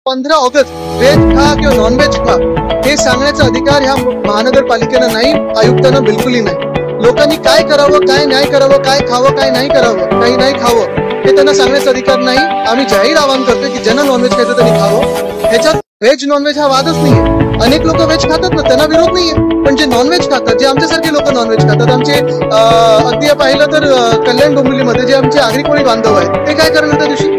15 August veg खा किंवा non veg खा हे सांगण्याचा अधिकार ह्या महानगरपालिकेनं नाही, आयुक्तांना बिलकुलही नाही. लोकांनी काय करावं, काय नाही करावं, काय खावं, काय नाही करावं, काही नाही खावं हे त्यांना सांगण्याचा अधिकार नाही. आम्ही जाहीर आवाहन करतोय की ज्यांना नॉनव्हेज खायचं त्यांनी खावं. ह्याच्यात व्हेज नॉनव्हेज हा वादच नाहीये. अनेक लोक व्हेज खातात ना, त्यांना विरोध नाहीये, पण जे नॉनव्हेज खातात, जे आमच्यासारखे लोक नॉनव्हेज खातात, आमचे अगदी पाहिलं तर कल्याण डोंबिवलीमध्ये जे आमचे आगरी कोळी बांधव आहेत ते काय करणार त्या दिवशी?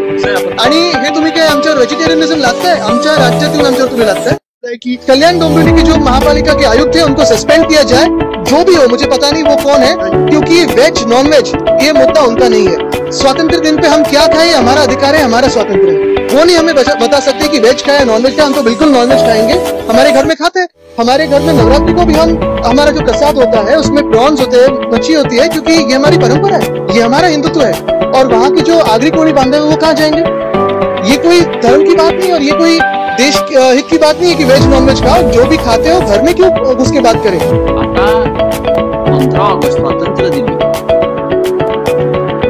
आणि हे तुम्ही काय आमच्यावर व्हेजिटेरियनिज्म लादताय? आमच्या राज्यातून आमच्यावर तुम्ही लादताय कि कल्याण डोंबिवली की जो महापालिका के आयुक्त है उनको सस्पेंड किया जाए, जो भी हो, मुझे पता नहीं वो कौन है, क्योंकि वेज नॉन वेज ये मुद्दा उनका नहीं है. स्वातंत्र दिन पे हम क्या खाएं, हमारा अधिकार है, हमारा स्वातंत्र है. वो नहीं हमें बता सकते कि वेज खाए नॉन वेज खाए. हम तो बिल्कुल नॉन वेज खाएंगे, हमारे घर में खाते हैं. हमारे घर में नवरात्रि को भी हमारा जो प्रसाद होता है उसमें प्रॉन्स होते हैं, मच्छी होती है, क्योंकि ये हमारी परंपरा है, ये हमारा हिंदुत्व है. और वहाँ की जो आगरी कोळी बांधव है वो कहाँ जाएंगे? ये कोई धर्म की बात नहीं और ये कोई देश हित की बात नहीं है कि वेज नॉन वेज खाओ. जो भी खाते हो घर में क्यों उसके बात करें? आता 15 ऑगस्ट स्वातंत्र्य दिनी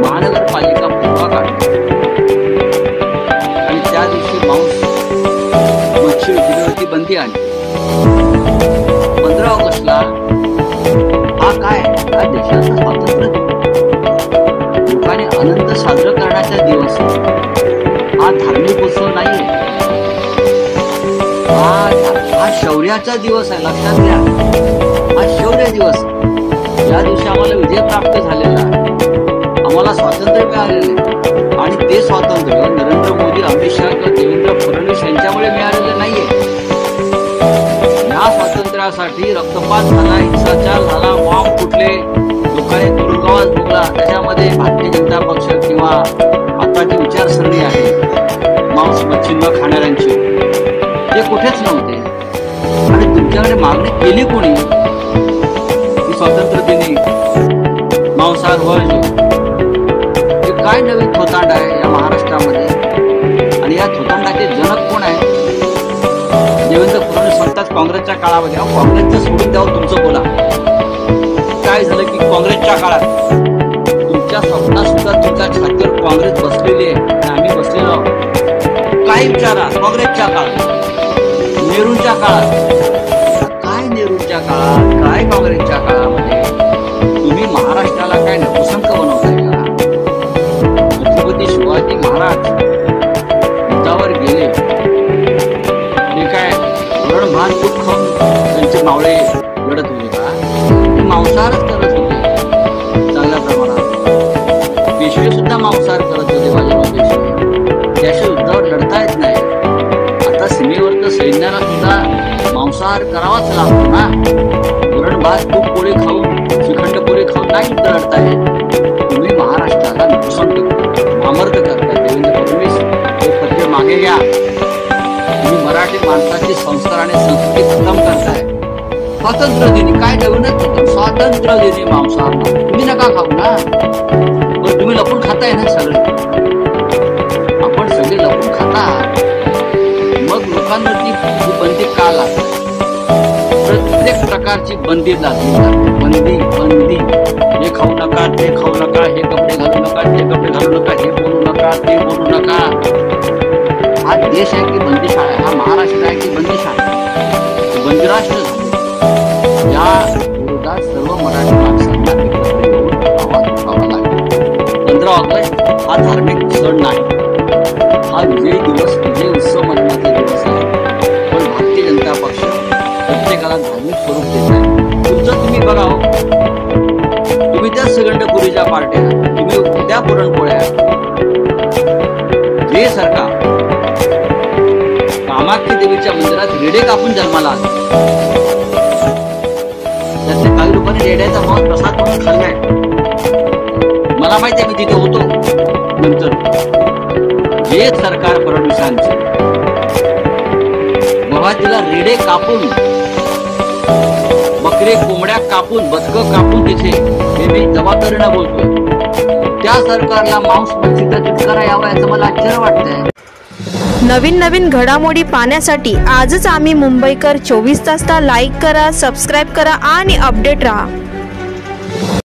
महानगरपालिका पुतळा काढते आणि त्या दिवशी मांस मच्छी विक्रीवरती बंदी आणली. 15 ऑगस्टला हा काय, हा देशाचा स्वातंत्र्य दिन, लोकांनी आनंद साजरा करण्याचा दिवस. हा धार्मिक उत्सव नाहीये, हा शौर्याचा दिवस आहे. लक्षात घ्या, हा शौर्य दिवस. या दिवशी आम्हाला विजय प्राप्त झालेला आहे, आम्हाला स्वातंत्र्य मिळालेलं आहे. आणि ते स्वातंत्र्य नरेंद्र मोदी, अमित शहा किंवा देवेंद्र फडणवीस यांच्यामुळे मिळालेलं नाहीये. या स्वातंत्र्यासाठी रक्तपात झाला, हिंसाचार झाला, बॉम्ब फुटले, लोकांनी तुरुंगवास भोगला. त्याच्यामध्ये भारतीय जनता पक्ष किंवा आताची विचारसरणी आहे मांस मच्छी न खाणाऱ्यांची, ते कुठेच नव्हते. आणि तुमच्याकडे मागणी केली कोणी की स्वातंत्र्य दिनी मांसाहार व्हायचे? हे काय नवीन थोतांड आहे या महाराष्ट्रामध्ये? आणि या थोतांडाचे जनक कोण आहे? देवेंद्र फडणवीस म्हणतात काँग्रेसच्या काळामध्ये. काँग्रेसचं सोडून द्यावं, तुमचं बोला. काय झालं की काँग्रेसच्या काळात तुमच्या स्वप्नात सुद्धा तुमच्या छातीवर काँग्रेस बसलेली आहे आणि आम्ही बसलेलो आहोत. काय विचारा काँग्रेसच्या काळात, नेहरूंच्या काळात, काय नेहरूंच्या काळात, काय काँग्रेसच्या काळामध्ये तुम्ही महाराष्ट्राला काय नपुसंक बनवताय का? छत्रपती शिवाजी महाराज युद्धावर गेले, ते काय वरण भात तूप खाऊन त्यांचे मावळे लढत होते का? ते मांसाहारच करत होते चांगल्या प्रमाणात. पेशवे सुद्धा मांसाहार करत होते, बाजीराव पेशवे. त्याशिवाय युद्धावर लढता येत नाही. आता सीमेवर तर सैन्याला सुद्धा मांसाहार करावाच लागतो ना. वरण भात तूप पोळी खाऊन, श्रीखंड पोळी खाऊन नाही युद्ध लढताय. तुम्ही महाराष्ट्राला नपुसंक नामर्द करताय. देवेंद्र फडणवीस हे पत्र मागे घ्या. तुम्ही मराठी माणसाची संस्कार आणि संस्कृती खतम करताय. स्वातंत्र्य दिनी काय नवीनच होतं, स्वातंत्र्य दिनी मांसाहार तुम्ही नका खाऊ ना, पण तुम्ही लपून खाताय ना सगळे. आपण सगळे लपून खाता, मग लोकांवरती बंदी का लागते? प्रत्येक प्रकारची बंदी लागली जाते. बंदी बंदी, हे खाऊ नका, ते खाऊ नका, हे कपडे घालू नका, ते कपडे घालू नका, हे बोलू नका, ते बोलू नका. हा देश आहे की बंदिशाळा आहे? हा महाराष्ट्र आहे की बंदिशाळा? बंदिराष्ट्र झाले. या विरोधात सर्व मराठी माणसांना एकत्र येऊन आवाज उठवावा लागेल. 15 ऑगस्ट हा धार्मिक सण नाही, हा विजय दिवस, विजय उत्सव मनवण्याचा दिवस आहे. पण भारतीय जनता पक्ष प्रत्येकाला धार्मिक स्वरूप देत आहे. तुमचं तुम्ही बघावं, तुम्ही त्या श्रीखंडपुरीच्या पार्ट्या, तुम्ही त्या पुरणपोळ्या. जे सरकार कामाख्या देवीच्या मंदिरात रेडे कापून जन्माला आले, त्यातल्या काही लोकांनी रेड्याचा मांस प्रसाद म्हणून खाल्लाय. मला माहिती आहे, मी तिथे होतो. नंतर हे सरकार फडणवीसांचे गुवाहाटीला रेडे कापून, बकरे कोंबड्या कापून, बदकं कापून तिथे, हे मी जबाबदारीनं बोलतोय. त्या सरकारला मांस मच्छीचा तिटकारा यावा याचं मला आश्चर्य वाटतंय. नवीन नवीन घडामोडी पाहण्यासाठी आजच आम्ही मुंबईकर 24 तासला लाईक करा, सबस्क्राईब करा आणि अपडेट रहा.